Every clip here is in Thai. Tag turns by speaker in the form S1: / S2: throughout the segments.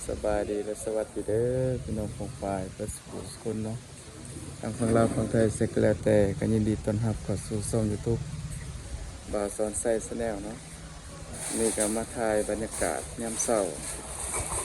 S1: สบายดีและสวัสดีเด้อพี่น้องของฝ่ายเพื่อสุขสุขเนาะทางฝั่งลาวฝั่งไทยเสกแล้วแต่กันยินดีต้อนรับเข้าสู่ช่อง YouTube บ่าวสอนไซส์แนลเนาะนี่ก็มาถ่ายบรรยากาศยามเช้า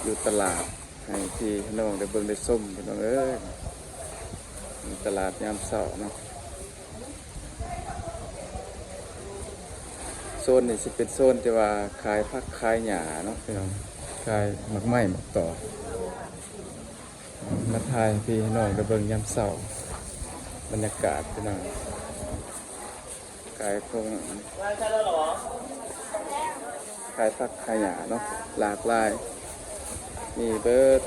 S1: อยู่ตลาดให้พี่น้องได้เบิ่งได้ชมพี่น้องเอ้ยตลาดยามเช้าเนาะโซนนี่สิเป็นโซนที่ว่าขายผักขายหญ้าเนาะพี่น้องขายหมักไม้หมักต่อมาถ่ายพี่น้องได้เบิ่งยามเช้าบรรยากาศพี่น้องขายพวกขายผักขายหญ้าเนาะหลากหลายมีเบิร์ด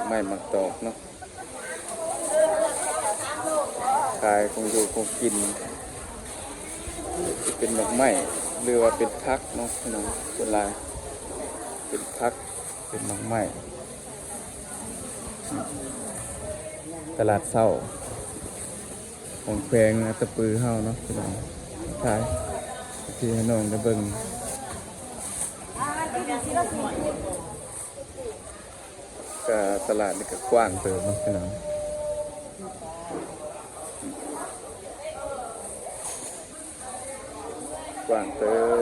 S1: ไม้หมักตอกเนาะขายคงอยู่คงกินจะเป็นหมักไม้หรือว่าเป็นพักเนาะพี่น้องส่วนหลายเป็นพักเป็นหมักไม้ตลาดเศร้าของแพงตะปือเฮาเนาะพี่น้องท้ายที่ให้น้องได้เบิ่งก็ตลาดนี่ก็กว้างเติมเนาะพี่น้องกว้างเติม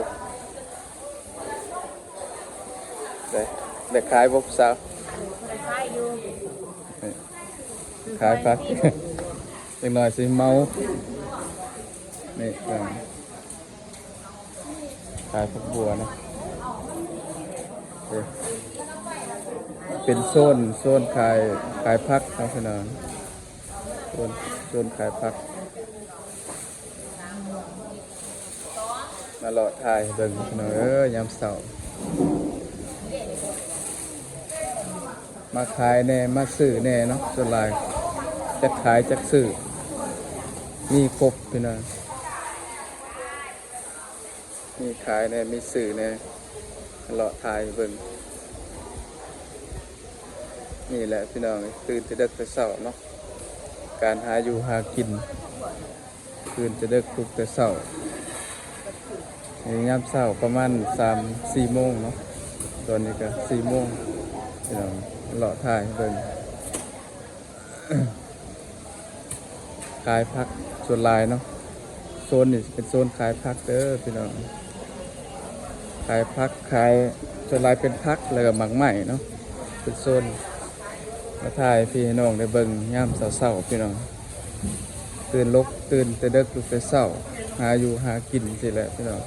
S1: ได้ขายบ่สาวขายอยู่ขายพักจังหน่อยสิเมานี่ขายผักบัวนะเป็นโซนขายผักครับพี่น้องโซนขายผักมาหล่อถ่ายเบิ่งพี่น้องยามเช้ามาขายแน่มาซื้อแน่เนาะส่วนหลายจะขายจะซื้อมีครบพี่น้องมีขายแน่มีซื้อแน่หล่อถ่ายเบิ่งนี่แหละพี่น้องตื่นจะเด็กแต่เช้าเนาะการหาอยู่หากินตื่นจะเด็กทุกแต่เช้ายามเช้าประมาณ3-4 โมงเนาะตอนนี้ก็4 โมงพี่น้องหล่อถ่ายเบิ่ง ขายผักส่วนลายเนาะโซนนี่เป็นโซนขายผักเด้อพี่น้องขายผักขายส่วนลายเป็นผักแล้วก็หมักไหม้เนาะเป็นโซนมาถ่ายพี่น้องได้เบิ่งยามเช้าๆพี่น้องตื่นแต่ดึกลุกแต่เช้าหาอยู่หากินสิแหละพี่น้อง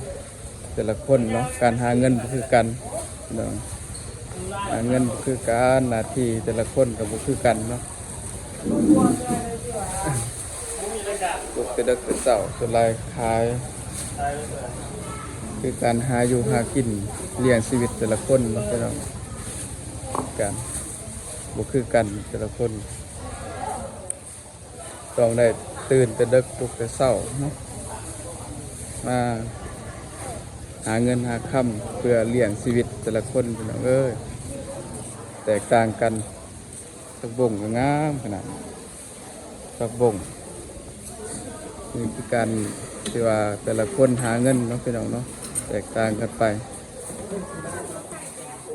S1: แต่ละคนเนาะการหาเงินก็คือกันพี่น้องหาเงินคือการหน้าที่แต่ละคนก็บ่คือกันเนาะลุกแต่ดึกแต่เช้าส่วนลายขายคือการหาอยู่หากินเลี้ยงชีวิตแต่ละคนเนาะพี่น้องกันบ่คือกันแต่ละคนต้องได้ตื่นแต่ดึกลุกแต่เช้าเนาะมาหาเงินหาค่ำเพื่อเลี้ยงชีวิตแต่ละคนพี่น้องแตกต่างกันผักบุ้งก็งามขนาดผักบุ้งนี่คือการที่ว่าแต่ละคนหาเงินเนาะพี่น้องเนาะแตกต่างกันไป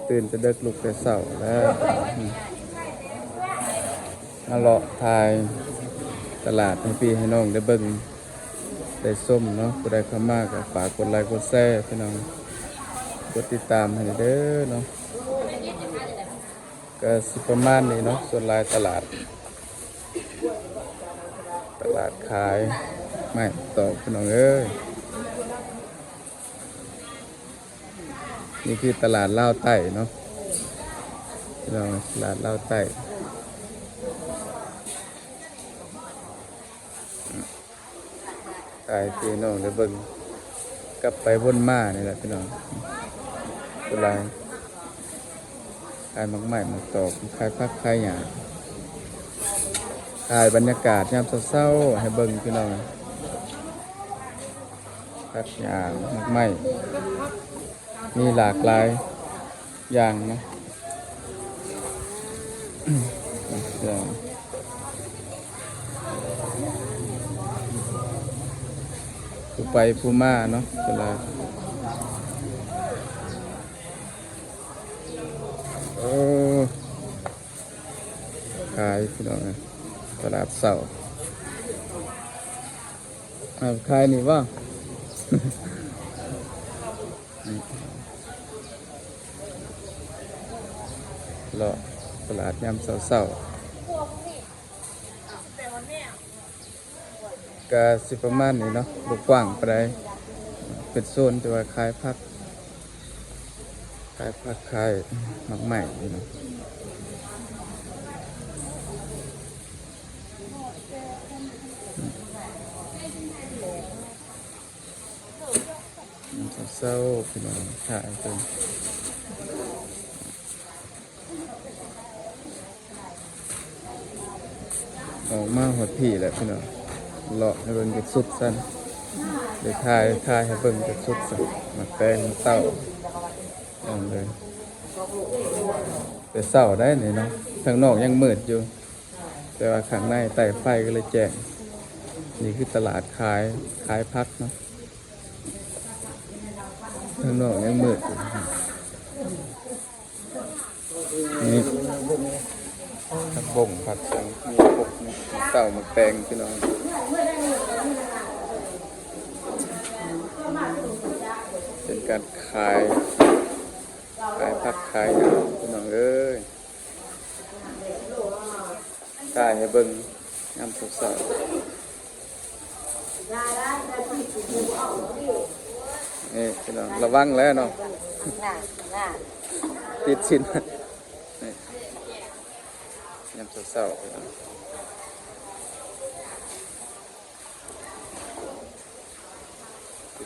S1: ตื่นแต่ดึกลุกแต่เช้าแล้วมาเลาะถ่ายตลาดให้พี่ให้น้องได้เบิ่งได้ส้มเนาะผู้ใดเข้ามาก็ฝากกดไลค์กดแชร์พี่น้องกดติดตามให้เด้อเนาะก็สิประมาณนี้เนาะส่วนรายตลาดขายไม่ต่อพี่น้องนี่คือตลาดลาวใต้เนาะพี่น้องตลาดลาวใต้ขายพี่น้องได้เบิ่งกลับไปวนมานี่แหละพี่น้องตัวลายขายหมักไม้หมักตอกขายผักขายหญ้าถ่ายบรรยากาศยามเช้าๆให้เบิ่งพี่น้องผักหญ้าหมักไม้มีหลากหลายอย่างนะ ผู้ไปผู้มาเนาะเวลา ขายพี่น้องนะตลาดเช้าขายนี่ว่าเลาะตลาดยามเช้าๆก็สิประมาณนี้เนาะบ่กว้างปานใดเป็นโซนแต่ว่าขายผักขายหมากใหม่เนาะเศร้าๆพี่น้องขายเป็นออกมาหดพี่แหละพี่น้องเลาะให้เบิ่งจุดสุดสั้นเดี๋ยวถ่ายให้เบิ่งจุดสุดสั้นมาแปลงเต้าเอาเลยแต่เศร้าได้นี่เนาะทางนอกยังมืดอยู่แต่ว่าข้างในใต้ไฟก็เลยแจ้งนี่คือตลาดขายพักเนาะทางนอกยังมืดอยู่นี่ผักบ่งผักสังมีพวกนี่เต่ามาแปลงพี่น้องเป็นการขายผักขายหยังพี่น้องเอ้ยขายให้เบิ่งยามสาวๆนี่พี่น้องระวังแล้วเนาะติดชิ้นนี่ยามเช้าๆพี่น้อง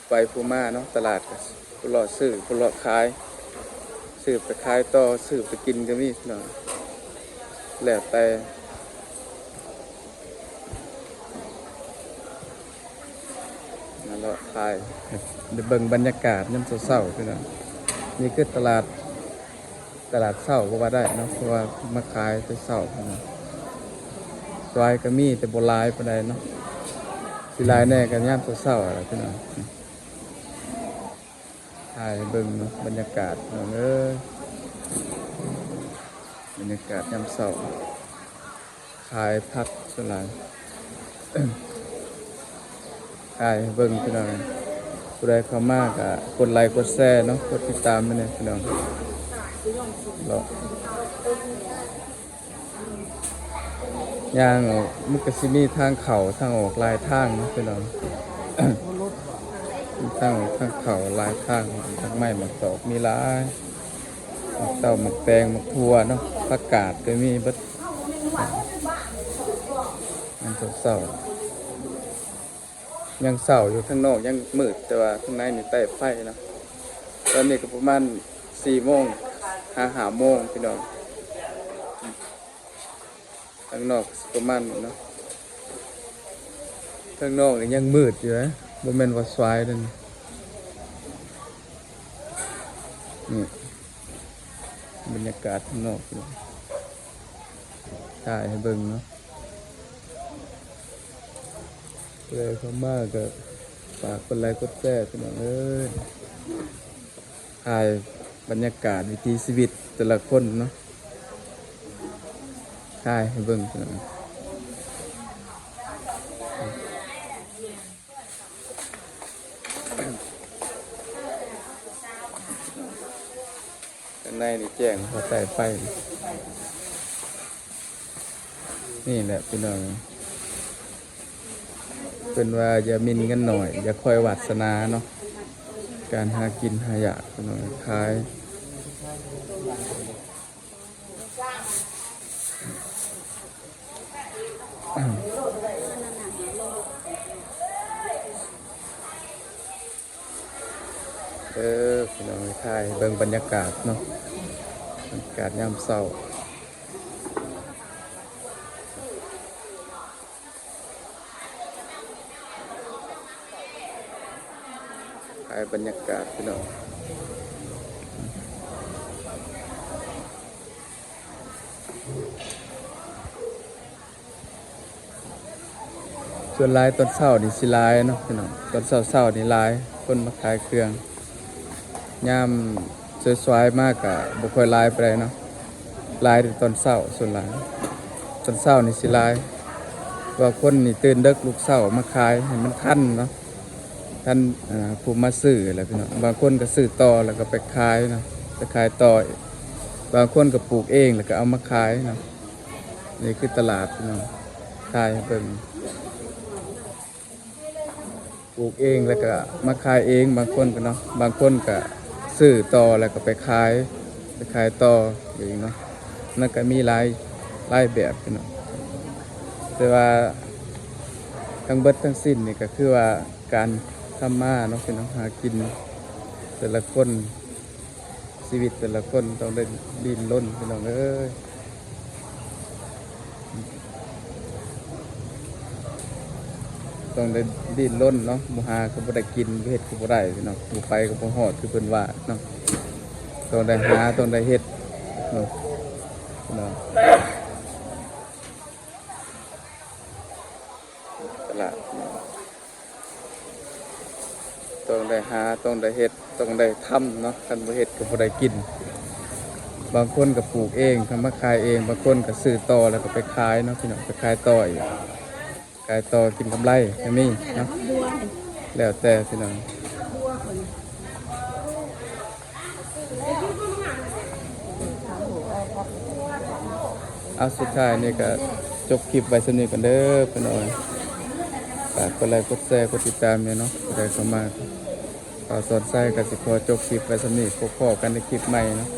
S1: ไปผู้มาเนาะตลาดก็ผู้หล่อซื้อผู้หล่อขายซื้อไปขายต่อซื้อไปกินก็มีพี่น้องแล้วแต่นั่นแหละขายเดี๋ยวเบิ่งบรรยากาศยามเช้าๆพี่น้องนี่คือตลาดเช้าก็ว่าได้เนาะเพราะว่ามาขายแต่เช้าพี่น้องซอยก็มีแต่บ่หลายปานใดเนาะสิหลายแน่ก็ยามเช้าๆล่ะพี่น้องถ่ายเบิ่งบรรยากาศน้องเอ้ยบรรยากาศยามเช้าขายผักส่วนหลายถ่ายเบิ่งพี่น้องผู้ใดเข้ามากอ่ะกดไลค์กดแชร์เนาะกดติดตามด้วยนะพี่น้องเลาะย่างออกมันก็สิมีทางเข้าทางออกหลายทางเนาะพี่น้อง ทางเขาหลายทางทางไม้หมักตอกมีหลายหมักเต้าหมักแตงหมักทั่วเนาะผักกาดก็มีเบิดมันเศร้ายังเศร้าอยู่ข้างนอกยังมืดแต่ว่าข้างในนี่ใต้ไฟเนาะตอนนี้ก็ประมาณ4 โมง5 โมงพี่น้องข้างนอกประมาณเนาะข้างนอกนี่ยังมืดอยู่นะบ่แม่นว่าสายเด้อนี่บรรยากาศข้างนอกถ่ายให้เบิ่งเนาะเลยเขามากก็ฝากกดไลค์กดแชร์พี่น้องเอ้ยถ่ายบรรยากาศวิถีชีวิตแต่ละคนเนาะถ่ายให้เบิ่งพี่น้องข้างในนี่แจ้งพอใต้ไฟนี่แหละพี่น้องเป็นว่าอย่ามินกันหน่อยอย่าคอยวาสนาเนาะการหากินหาอยากพี่น้องขายพี่น้องขายเบิ่งบรรยากาศเนาะบรรยากาศยามเช้าขายบรรยากาศพี่น้องส่วนลายต้นเช้านี่สิลายเนาะพี่น้องต้นเช้านี่ลายคนมาขายเครื่องยามสวยๆมากกะบ่ค่อยลายไปเลยเนาะ ลายตอนเช้าส่วนหลายตอนเช้านี่สิหลายว่าคนนี่ตื่นดึกลุกเช้ามาขายให้มันทันเนาะทันผู้มาซื้อแหละพี่น้องบางคนก็ซื้อต่อแล้วก็ไปขายเนาะไปขายต่อบางคนก็ปลูกเองแล้วก็เอามาขายเนาะนี่คือตลาดพี่น้องขายให้เบิ่งปลูกเองแล้วก็มาขายเองบางคนก็เนาะบางคนก็ซื้อต่อแล้วก็ไปขายต่ออย่างนี้เนาะนั่นก็มีหลายแบบพี่น้องแต่ว่าทั้งเบิดทั้งสิ้นนี่ก็คือว่าการทำมาเนาะพี่น้องหากินแต่ละคนชีวิตแต่ละคนต้องได้ดิ้นรนพี่น้องเอ้ยต้องได้ดิ้นรนเนาะบ่หาก็บ่ได้กินบ่เฮ็ดก็บ่ได้พี่น้องบ่ไปก็บ่ฮอดคือเพิ่นว่าเนาะต้องได้หาต้องได้เฮ็ดเนาะพี่น้องตลาดต้องได้หาต้องได้เฮ็ดต้องได้ทำเนาะคันบ่เฮ็ดก็บ่ได้กินบางคนก็ปลูกเองทำมาขายเองบางคนก็ซื้อต่อแล้วก็ไปขายเนาะพี่น้องไปขายต่ออีกขายต่อกินกำไรก็มีเนาะแล้วแต่พี่น้องเอาสุดท้ายนี่ก็จบคลิปไว้สำนี้กันเด้อพี่น้องฝากกดไลค์กดแชร์กดติดตามเนี่ยเนาะได้เข้ามาขอสอนไส้กับสิพอจบคลิปไว้สำนี้พบกันในคลิปใหม่เนาะ